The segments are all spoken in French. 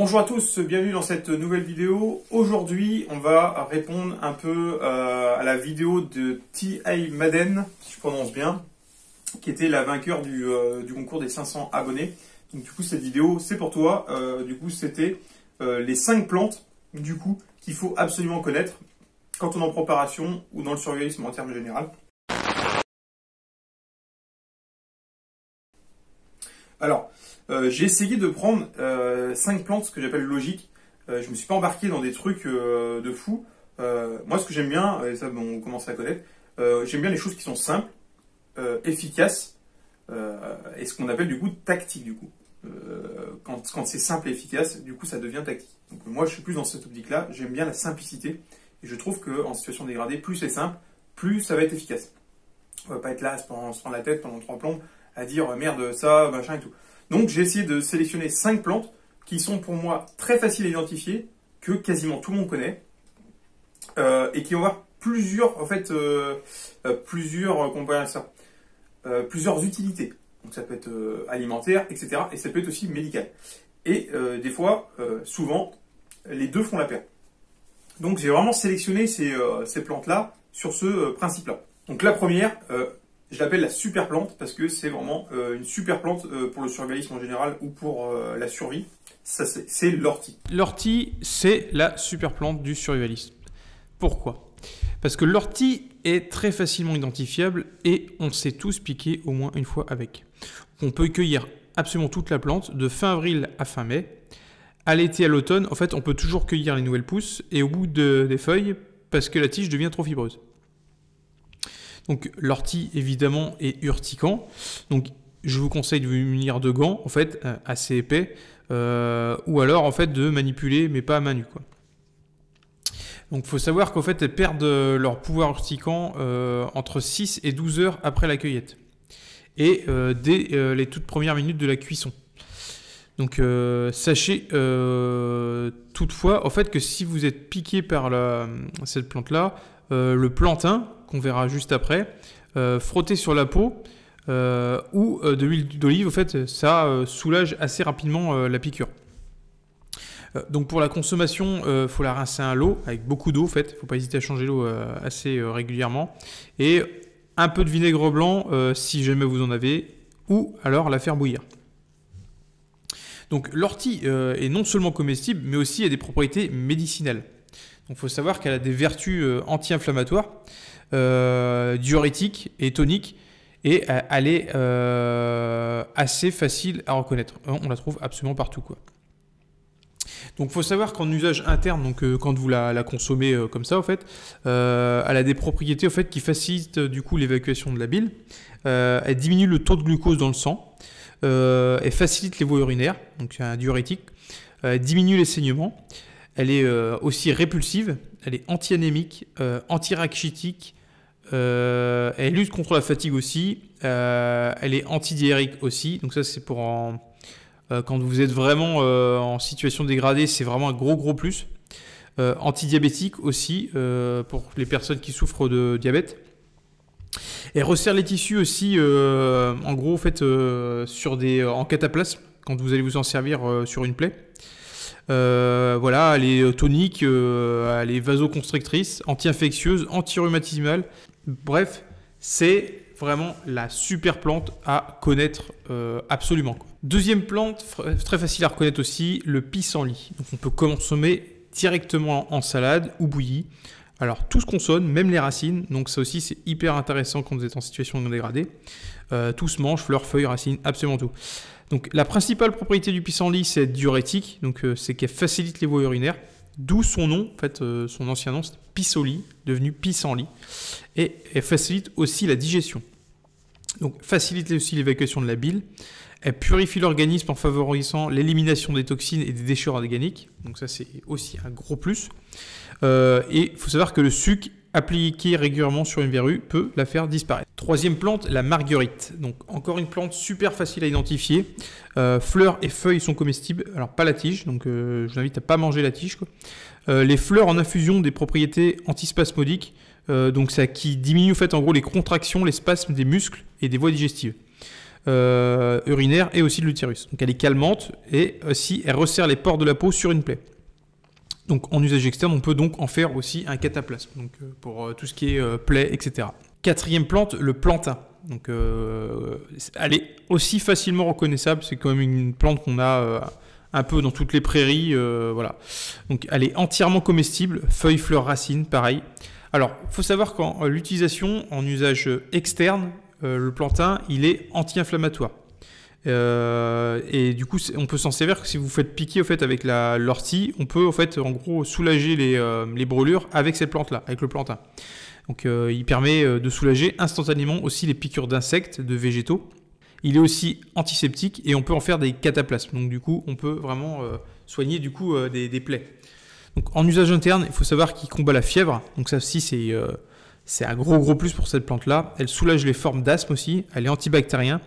Bonjour à tous, bienvenue dans cette nouvelle vidéo. Aujourd'hui, on va répondre un peu à la vidéo de T.A. Madden, si je prononce bien, qui était la vainqueur du concours des 500 abonnés. Donc du coup, cette vidéo, c'est pour toi. Du coup, c'était les 5 plantes, du coup, qu'il faut absolument connaître quand on est en préparation ou dans le survivalisme en termes général. Alors, j'ai essayé de prendre 5 plantes, ce que j'appelle logique. Je me suis pas embarqué dans des trucs de fou. Moi, ce que j'aime bien, et ça on commence à connaître, j'aime bien les choses qui sont simples, efficaces, et ce qu'on appelle du coup tactique du coup. Quand c'est simple et efficace, du coup ça devient tactique. Donc moi je suis plus dans cette optique-là, j'aime bien la simplicité, et je trouve qu'en situation dégradée, plus c'est simple, plus ça va être efficace. On va pas être là à se prendre la tête pendant 3 plombes à dire merde ça, machin et tout. Donc j'ai essayé de sélectionner 5 plantes qui sont pour moi très faciles à identifier, que quasiment tout le monde connaît, et qui vont avoir plusieurs, en fait, comment on peut dire ça, plusieurs utilités. Donc ça peut être alimentaire, etc. Et ça peut être aussi médical. Et des fois, souvent, les deux font la paire. Donc j'ai vraiment sélectionné ces plantes-là sur ce principe-là. Donc la première, je l'appelle la super plante parce que c'est vraiment une super plante pour le survivalisme en général ou pour la survie. Ça, c'est l'ortie. L'ortie, c'est la super plante du survivalisme. Pourquoi ? Parce que l'ortie est très facilement identifiable et on sait tous piquer au moins une fois avec. On peut cueillir absolument toute la plante de fin avril à fin mai. À l'été, à l'automne, en fait, on peut toujours cueillir les nouvelles pousses et au bout des feuilles parce que la tige devient trop fibreuse. Donc l'ortie, évidemment, est urticant. Donc je vous conseille de vous munir de gants, en fait, assez épais, ou alors, en fait, de manipuler, mais pas à main nue, quoi. Donc il faut savoir qu'en fait, elles perdent leur pouvoir urticant entre 6 et 12 heures après la cueillette. Et dès les toutes premières minutes de la cuisson. Donc sachez toutefois, en fait, que si vous êtes piqué par cette plante-là, le plantain, qu'on verra juste après, frotter sur la peau ou de l'huile d'olive, en fait, ça soulage assez rapidement la piqûre. Donc pour la consommation, faut la rincer à l'eau, avec beaucoup d'eau en fait, faut pas hésiter à changer l'eau assez régulièrement. Et un peu de vinaigre blanc si jamais vous en avez, ou alors la faire bouillir. Donc l'ortie est non seulement comestible, mais aussi a des propriétés médicinales. Donc il faut savoir qu'elle a des vertus anti-inflammatoires, diurétiques et toniques, et elle est assez facile à reconnaître. On la trouve absolument partout, quoi. Donc il faut savoir qu'en usage interne, donc quand vous la consommez comme ça, en fait, elle a des propriétés en fait, qui facilitent du coup l'évacuation de la bile. Elle diminue le taux de glucose dans le sang. Elle facilite les voies urinaires, donc c'est un diurétique. Elle diminue les saignements. Elle est aussi répulsive. Elle est anti-anémique, anti-rachitique. Elle lutte contre la fatigue aussi. Elle est antidiarrhéique aussi. Donc ça c'est pour quand vous êtes vraiment en situation dégradée, c'est vraiment un gros plus. Antidiabétique aussi, pour les personnes qui souffrent de diabète. Elle resserre les tissus aussi, en gros, en fait, en cataplasme, quand vous allez vous en servir sur une plaie. Voilà, elle est tonique, elle est vasoconstrictrice, anti-infectieuse, anti-rhumatismale. Bref, c'est vraiment la super plante à connaître absolument. Deuxième plante, très facile à reconnaître aussi, le pissenlit. Donc on peut consommer directement en salade ou bouillie. Alors tout se consomme, même les racines, donc ça aussi c'est hyper intéressant quand vous êtes en situation de dégradée. Tout se mange, fleurs, feuilles, racines, absolument tout. Donc la principale propriété du pissenlit, c'est être diurétique, donc c'est qu'elle facilite les voies urinaires. D'où son nom, en fait, son ancien nom, c'est pissenlit, devenu pissenlit. Et elle facilite aussi la digestion. Donc facilite aussi l'évacuation de la bile. Elle purifie l'organisme en favorisant l'élimination des toxines et des déchets organiques. Donc ça c'est aussi un gros plus. Et il faut savoir que le sucre appliqué régulièrement sur une verrue peut la faire disparaître. Troisième plante, la marguerite. Donc encore une plante super facile à identifier. Fleurs et feuilles sont comestibles. Alors pas la tige, donc je vous invite à pas manger la tige, quoi. Les fleurs en infusion ont des propriétés antispasmodiques. Donc ça qui diminue en fait en gros les contractions, les spasmes des muscles et des voies digestives. urinaire et aussi de l'utérus. Donc elle est calmante et aussi elle resserre les pores de la peau sur une plaie. Donc en usage externe, on peut donc en faire aussi un cataplasme, donc pour tout ce qui est plaie, etc. Quatrième plante, le plantain. Donc elle est aussi facilement reconnaissable, c'est quand même une plante qu'on a un peu dans toutes les prairies, voilà. Donc elle est entièrement comestible, feuilles, fleurs, racines, pareil. Alors, il faut savoir qu'en l'utilisation, en usage externe, le plantain, il est anti-inflammatoire. Et du coup, on peut s'en servir que si vous faites piquer au fait, avec l'ortie, on peut en fait, en gros, soulager les brûlures avec cette plante-là, avec le plantain. Donc il permet de soulager instantanément aussi les piqûres d'insectes, de végétaux. Il est aussi antiseptique et on peut en faire des cataplasmes. Donc du coup, on peut vraiment soigner du coup des plaies. Donc en usage interne, il faut savoir qu'il combat la fièvre. Donc ça aussi, c'est un gros plus pour cette plante-là. Elle soulage les formes d'asthme aussi. Elle est antibactérien,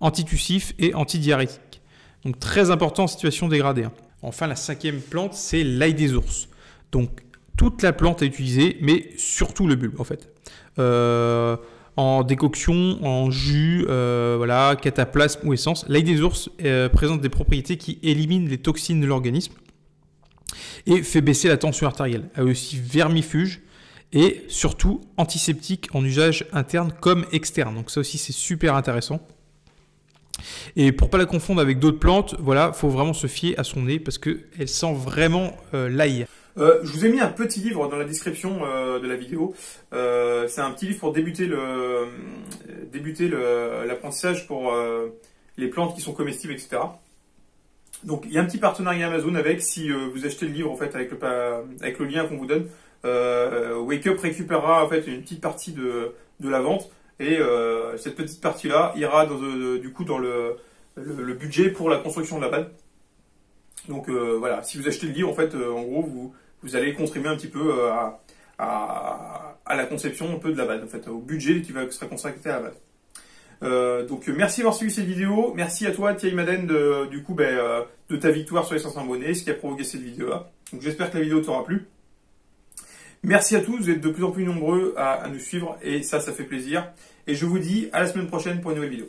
antitussif et antidiarrhétique. Donc très important en situation dégradée. Enfin, la cinquième plante, c'est l'ail des ours. Donc toute la plante est utilisée, mais surtout le bulbe en fait. En décoction, en jus, voilà, cataplasme ou essence. L'ail des ours présente des propriétés qui éliminent les toxines de l'organisme et fait baisser la tension artérielle. Elle est aussi vermifuge et surtout antiseptique en usage interne comme externe. Donc ça aussi c'est super intéressant. Et pour pas la confondre avec d'autres plantes, voilà, faut vraiment se fier à son nez parce qu'elle sent vraiment l'ail. Je vous ai mis un petit livre dans la description de la vidéo. C'est un petit livre pour débuter l'apprentissage pour les plantes qui sont comestibles, etc. Donc il y a un petit partenariat Amazon avec, si vous achetez le livre en fait avec le lien qu'on vous donne, Wake Up récupérera en fait une petite partie de la vente et cette petite partie-là ira du coup dans le budget pour la construction de la BAD. Donc voilà, si vous achetez le livre en fait, en gros vous allez contribuer un petit peu à la conception un peu de la BAD, en fait, au budget qui sera consacré à la BAD. Donc merci d'avoir suivi cette vidéo, merci à toi Thierry Madden de ta victoire sur les 500 abonnés, ce qui a provoqué cette vidéo-là. Donc j'espère que la vidéo t'aura plu. Merci à tous, vous êtes de plus en plus nombreux à nous suivre et ça fait plaisir. Et je vous dis à la semaine prochaine pour une nouvelle vidéo.